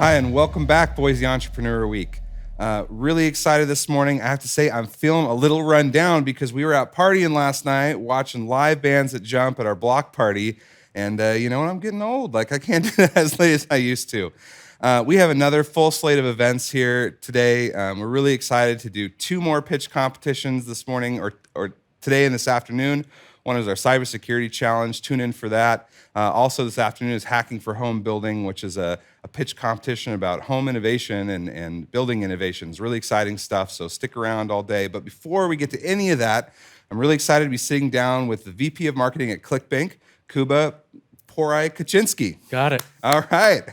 Hi, and welcome back, Boise Entrepreneur Week. Really excited this morning. I have to say, I'm feeling a little run down because we were out partying last night, watching live bands at Jump at our block party. And you know, I'm getting old. Like, I can't do that as late as I used to. We have another full slate of events here today. We're really excited to do 2 more pitch competitions this morning or today and this afternoon. One is our cybersecurity challenge. Tune in for that. Also this afternoon is Hacking for Home Building, which is a pitch competition about home innovation and building innovations. Really exciting stuff, so stick around all day. But before we get to any of that, I'm really excited to be sitting down with the VP of Marketing at ClickBank, Kuba, Poraj, Kuczewski. Got it. All right.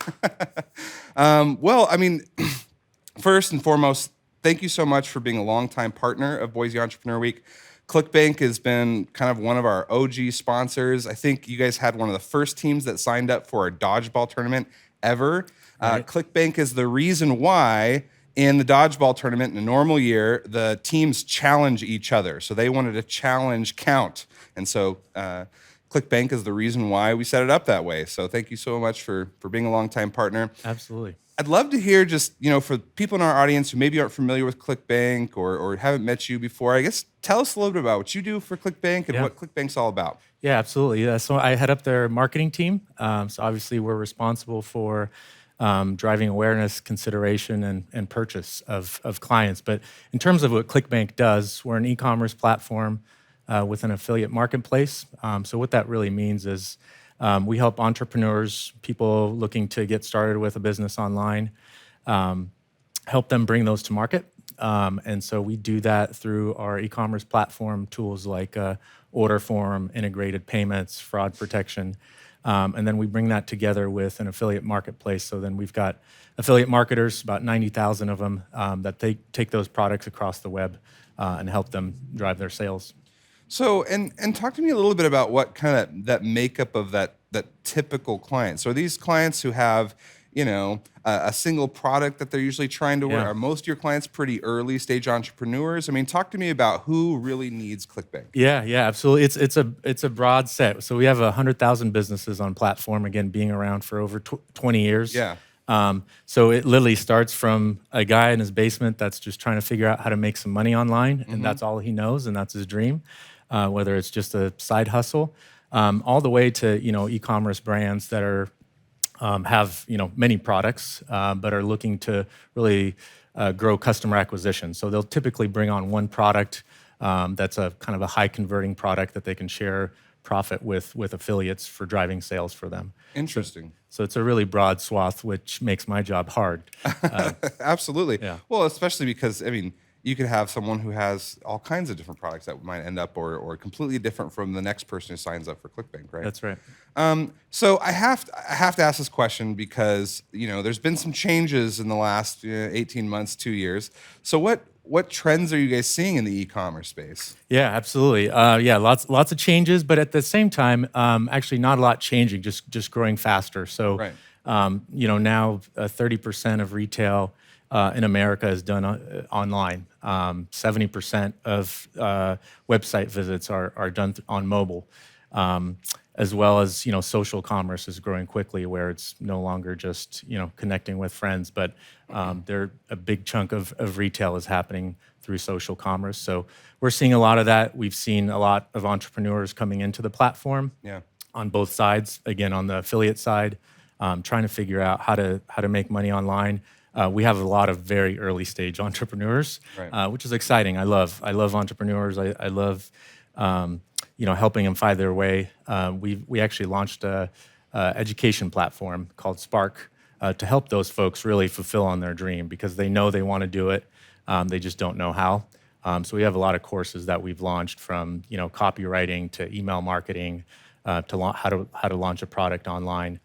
Well, I mean, first and foremost, thank you so much for being a longtime partner of Boise Entrepreneur Week. ClickBank has been kind of one of our OG sponsors. I think you guys had one of the first teams that signed up for a dodgeball tournament ever. Right. ClickBank is the reason why in the dodgeball tournament in a normal year, the teams challenge each other. So they wanted a challenge count. And so ClickBank is the reason why we set it up that way. So thank you so much for being a longtime partner. Absolutely. I'd love to hear just, you know, for people in our audience who maybe aren't familiar with ClickBank or haven't met you before, I guess tell us a little bit about what you do for ClickBank and what ClickBank's all about. Yeah, absolutely. So I head up their marketing team. So obviously we're responsible for driving awareness, consideration, and purchase of clients. But in terms of what ClickBank does, we're an e-commerce platform with an affiliate marketplace. So what that really means is we help entrepreneurs, people looking to get started with a business online, help them bring those to market. And so we do that through our e-commerce platform tools like order form, integrated payments, fraud protection. And then we bring that together with an affiliate marketplace. So then we've got affiliate marketers, about 90,000 of them, that they take those products across the web and help them drive their sales. So, and talk to me a little bit about what kind of that makeup of that typical client. So are these clients who have, you know, a single product that they're usually trying to work? Are most of your clients pretty early stage entrepreneurs? I mean, talk to me about who really needs ClickBank. Yeah, absolutely. It's a broad set. So we have 100,000 businesses on platform, again, being around for over 20 years. Yeah. So it literally starts from a guy in his basement that's just trying to figure out how to make some money online, and that's all he knows, and that's his dream. Whether it's just a side hustle, all the way to, you know, e-commerce brands that are have, you know, many products, but are looking to really grow customer acquisition. So they'll typically bring on one product that's a kind of a high converting product that they can share profit with affiliates for driving sales for them. Interesting. So it's a really broad swath, which makes my job hard. Absolutely. Yeah. Well, especially because, I mean, you could have someone who has all kinds of different products that might end up or completely different from the next person who signs up for ClickBank, right? That's right. So I have to ask this question because, you know, there's been some changes in the last 18 months, 2 years. So what trends are you guys seeing in the e-commerce space? Yeah, absolutely. Lots of changes, but at the same time, actually not a lot changing, just growing faster. So, you know, now 30% of retail in America is done online. 70% of website visits are done on mobile, as well as, you know, social commerce is growing quickly, where it's no longer just, you know, connecting with friends, but a big chunk of retail is happening through social commerce. So we're seeing a lot of that. We've seen a lot of entrepreneurs coming into the platform on both sides. Again, on the affiliate side, trying to figure out how to make money online. We have a lot of very early stage entrepreneurs, which is exciting. I love entrepreneurs. I love you know, helping them find their way. We actually launched a education platform called Spark to help those folks really fulfill on their dream, because they know they want to do it. They just don't know how. So we have a lot of courses that we've launched, from, you know, copywriting to email marketing to how to launch a product online.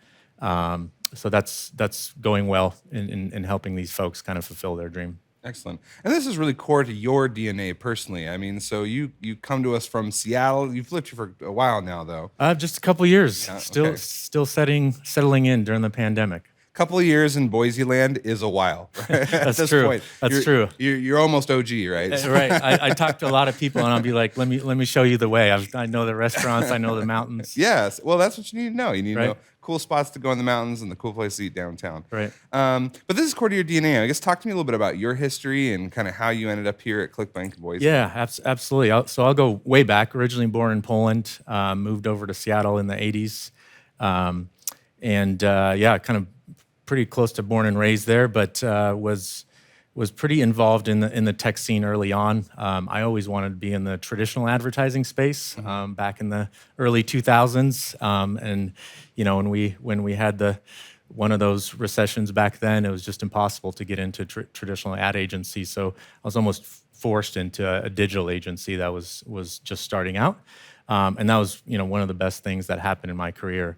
So that's going well in helping these folks kind of fulfill their dream. Excellent. And this is really core to your DNA personally. I mean, so you come to us from Seattle. You've lived here for a while now, though. Just a couple years. Yeah, Still settling in during the pandemic. couple of years in Boise land is a while. Right? That's true. That's true. You're almost OG, right? Right. I talk to a lot of people, and I'll be like, let me show you the way. I know the restaurants. I know the mountains. Yes. Well, that's what you need to know. You need Right. to know cool spots to go in the mountains and the cool place to eat downtown. Right. But this is core to your DNA. I guess talk to me a little bit about your history and kind of how you ended up here at ClickBank in Boise. Yeah, absolutely. I'll go way back. Originally born in Poland, moved over to Seattle in the 80s. Kind of pretty close to born and raised there, but was pretty involved in the tech scene early on. I always wanted to be in the traditional advertising space back in the early 2000s. When we had one of those recessions back then, it was just impossible to get into traditional ad agency. So I was almost forced into a digital agency that was just starting out. And that was one of the best things that happened in my career.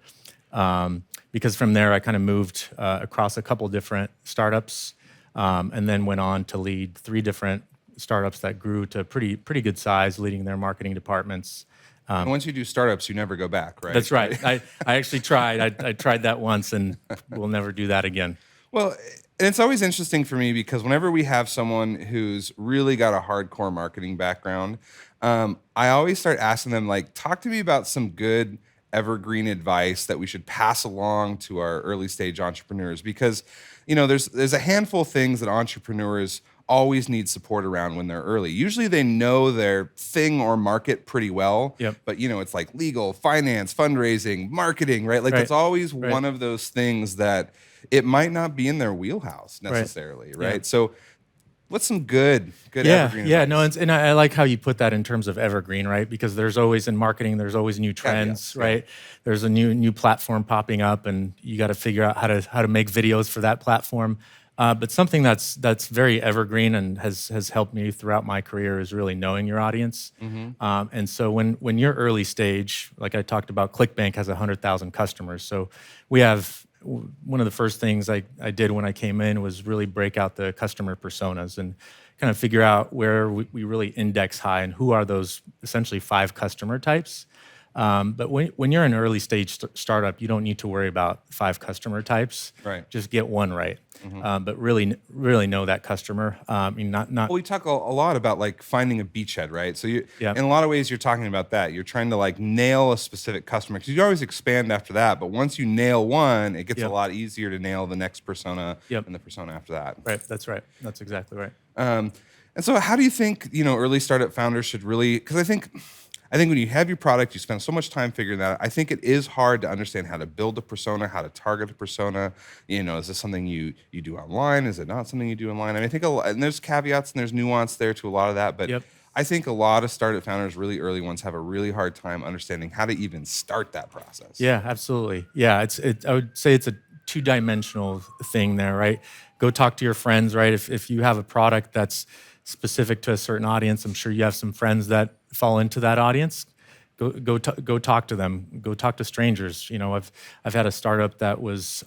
Because from there, I kind of moved across a couple different startups, and then went on to lead 3 different startups that grew to pretty good size, leading their marketing departments. And once you do startups, you never go back, right? That's right. I actually tried. I tried that once, and we'll never do that again. Well, and it's always interesting for me because whenever we have someone who's really got a hardcore marketing background, I always start asking them, like, talk to me about some good evergreen advice that we should pass along to our early stage entrepreneurs, because there's a handful of things that entrepreneurs always need support around when they're early. Usually they know their thing or market pretty well, Yep. but it's like legal, finance, fundraising, marketing, right? Like Right. it's always Right. one of those things that it might not be in their wheelhouse necessarily, right? Yeah. So what's some good evergreen advice? No, and I like how you put that in terms of evergreen, right? Because there's always in marketing, there's always new trends, right? There's a new platform popping up, and you got to figure out how to make videos for that platform. But something that's very evergreen and has helped me throughout my career is really knowing your audience. And so when you're early stage, like I talked about, ClickBank has 100,000 customers. So we have one of the first things I did when I came in was really break out the customer personas and kind of figure out where we really index high and who are those essentially 5 customer types. But when you're an early stage startup, you don't need to worry about 5 customer types. Right. Just get one right. But really know that customer. Not. Well, we talk a lot about like finding a beachhead, right? So in Yeah. a lot of ways, you're talking about that. You're trying to like nail a specific customer because you always expand after that. But once you nail one, it gets a lot easier to nail the next persona and the persona after that. Right. That's right. That's exactly right. And so, how do you think early startup founders should really? Because I think when you have your product, you spend so much time figuring that out. I think it is hard to understand how to build a persona, how to target a persona. Is this something you do online? Is it not something you do online? I mean, I think and there's caveats and there's nuance there to a lot of that, but I think a lot of startup founders, really early ones, have a really hard time understanding how to even start that process. Yeah, absolutely. Yeah, I would say it's a 2-dimensional thing there, right? Go talk to your friends, right? If you have a product that's specific to a certain audience, I'm sure you have some friends that fall into that audience. Go talk to them. Go talk to strangers. I've had a startup that was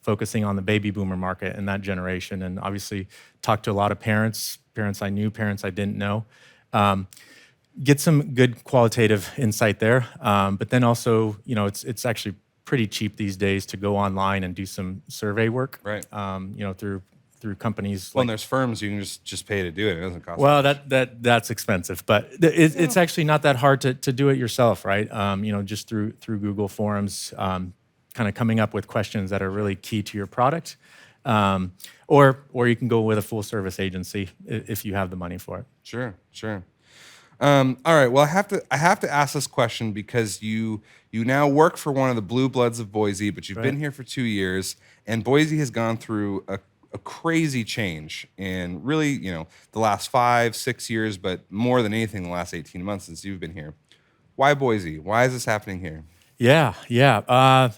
focusing on the baby boomer market and that generation, and obviously talked to a lot of parents I knew, parents I didn't know. Get some good qualitative insight there, but then also it's actually pretty cheap these days to go online and do some survey work. Right. Through companies. Well, and there's firms you can just pay to do it. It doesn't cost. Well, that's expensive, but it's actually not that hard to do it yourself, right? Just through Google Forms, kind of coming up with questions that are really key to your product, or you can go with a full service agency if you have the money for it. Sure. All right. Well, I have to ask this question because you now work for one of the blue bloods of Boise, but you've been here for 2 years, and Boise has gone through a crazy change in really, the last 5-6 years, but more than anything, the last 18 months since you've been here. Why Boise? Why is this happening here? Yeah.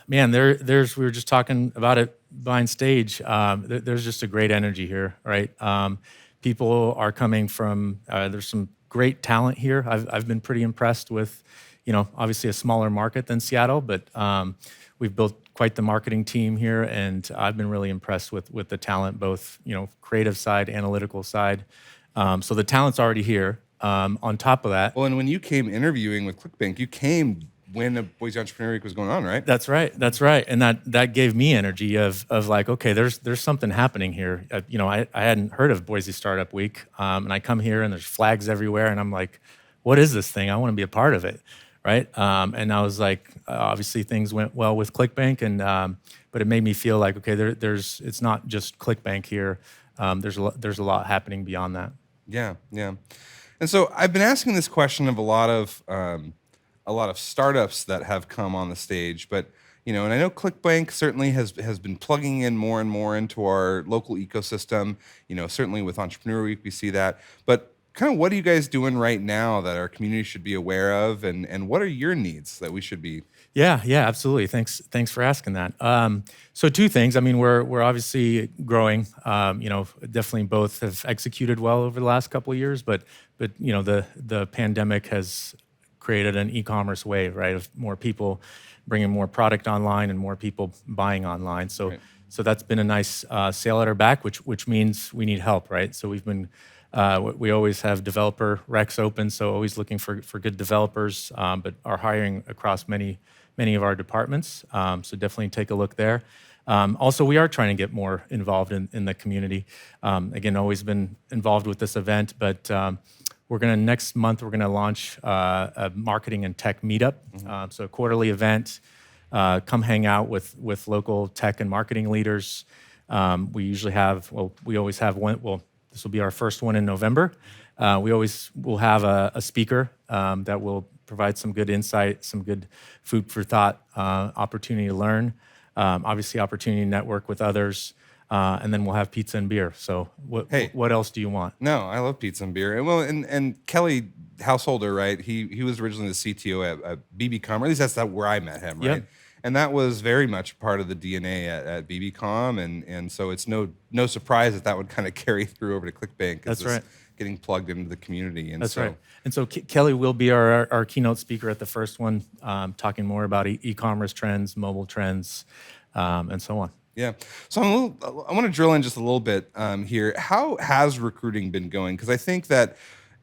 Man, there's we were just talking about it behind stage. There's just a great energy here, right? People are coming from. There's some great talent here. I've been pretty impressed with, obviously a smaller market than Seattle, but we've built quite the marketing team here, and I've been really impressed with the talent, both creative side, analytical side. So the talent's already here. On top of that, well, and when you came interviewing with ClickBank, you came when a Boise Entrepreneur Week was going on, right? That's right. That's right. And that gave me energy of like, okay, there's something happening here. I hadn't heard of Boise Startup Week, and I come here and there's flags everywhere, and I'm like, what is this thing? I want to be a part of it, right? And I was like, obviously things went well with ClickBank, and but it made me feel like, okay, it's not just ClickBank here. There's a lot happening beyond that. Yeah, yeah. And so I've been asking this question of a lot of startups that have come on the stage, but and I know ClickBank certainly has been plugging in more and more into our local ecosystem. Certainly with Entrepreneur Week we see that. But kind of what are you guys doing right now that our community should be aware of, and what are your needs that we should be? Yeah, absolutely. Thanks for asking that. So two things. I mean, we're obviously growing. Definitely both have executed well over the last couple of years, but the pandemic has created an e-commerce wave, right? Of more people bringing more product online and more people buying online. So right. So that's been a nice sail at our back, which means we need help, right? So we've been we always have developer recs open, so always looking for good developers, but are hiring across many of our departments. So definitely take a look there. Also, we are trying to get more involved in the community. Again, always been involved with this event, but next month we're gonna launch a marketing and tech meetup. Mm-hmm. So a quarterly event. Come hang out with local tech and marketing leaders. We always have one. Well, this will be our first one in November. We always will have a speaker that will provide some good insight, some good food for thought, opportunity to learn, obviously opportunity to network with others, and then we'll have pizza and beer. So what else do you want? No, I love pizza and beer. And Kelly Householder, right? He was originally the CTO at BBCom, or at least that's where I met him, right? Yep. And that was very much part of the DNA at BBCom, and so it's no surprise that would kind of carry through over to ClickBank. That's right. Getting plugged into the community. And that's right. And so Kelly will be our keynote speaker at the first one, talking more about e-commerce trends, mobile trends, and so on. Yeah. So I want to drill in just a little bit here. How has recruiting been going? Because I think that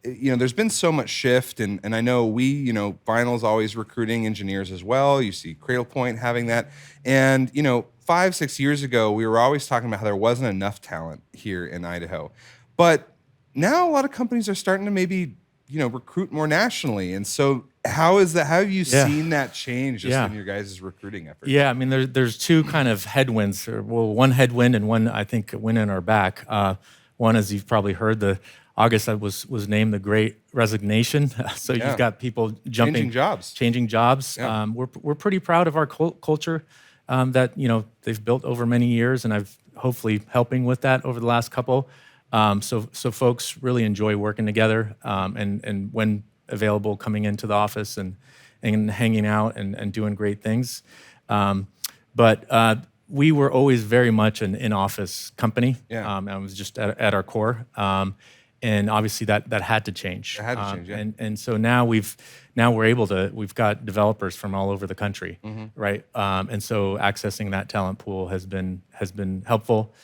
there's been so much shift, and I know Vinyl's always recruiting engineers as well. You see Cradlepoint having that. And 5-6 years ago, we were always talking about how there wasn't enough talent here in Idaho. But now a lot of companies are starting to maybe, recruit more nationally. And so how is that? How have you seen that change in your guys' recruiting efforts? Yeah, I mean, there's two kind of headwinds. One headwind and one, I think, wind in our back. One, as you've probably heard, August was named the Great Resignation. So you've got people changing jobs. Yeah. We're pretty proud of our culture that they've built over many years, and I've hopefully helping with that over the last couple. So folks really enjoy working together, and when available, coming into the office and hanging out and doing great things. But we were always very much an in-office company. Yeah. I was just at our core. And obviously that had to change. It had to change, yeah. And so now we've got developers from all over the country, mm-hmm. right? And so accessing that talent pool has been helpful.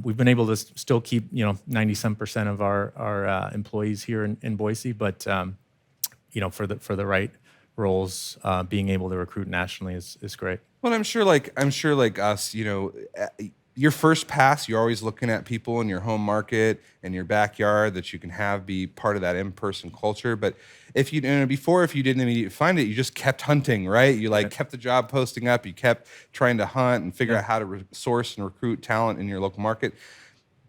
We've been able to still keep 90% of our employees here in Boise, but for the right roles, being able to recruit nationally is great. Well, I'm sure like us, your first pass, you're always looking at people in your home market and your backyard that you can have be part of that in-person culture. But if you didn't immediately find it, you just kept hunting, right? You kept the job posting up, you kept trying to hunt and figure out how to source and recruit talent in your local market.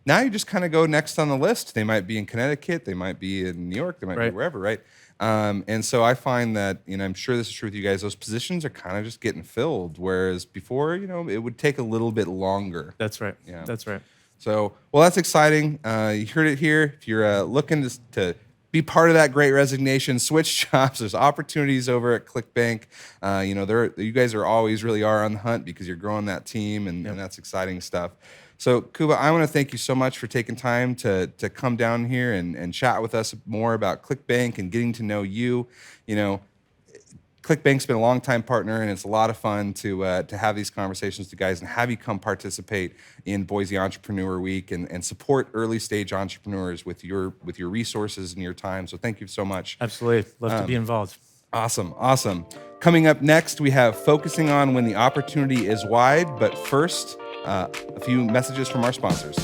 Now you just kind of go next on the list. They might be in Connecticut, they might be in New York, they might be wherever, right? And so I find that, I'm sure this is true with you guys, those positions are kind of just getting filled, whereas before, it would take a little bit longer. That's right. Yeah. That's right. So, well, that's exciting. You heard it here. If you're looking to be part of that Great Resignation, switch jobs, there's opportunities over at ClickBank. You guys always really are on the hunt because you're growing that team, and that's exciting stuff. So, Kuba, I want to thank you so much for taking time to come down here and chat with us more about ClickBank and getting to know you. ClickBank's been a long-time partner, and it's a lot of fun to have these conversations with you guys and have you come participate in Boise Entrepreneur Week and support early-stage entrepreneurs with your resources and your time. So thank you so much. Absolutely. Love to be involved. Awesome. Coming up next, we have focusing on when the opportunity is wide. But first, a few messages from our sponsors.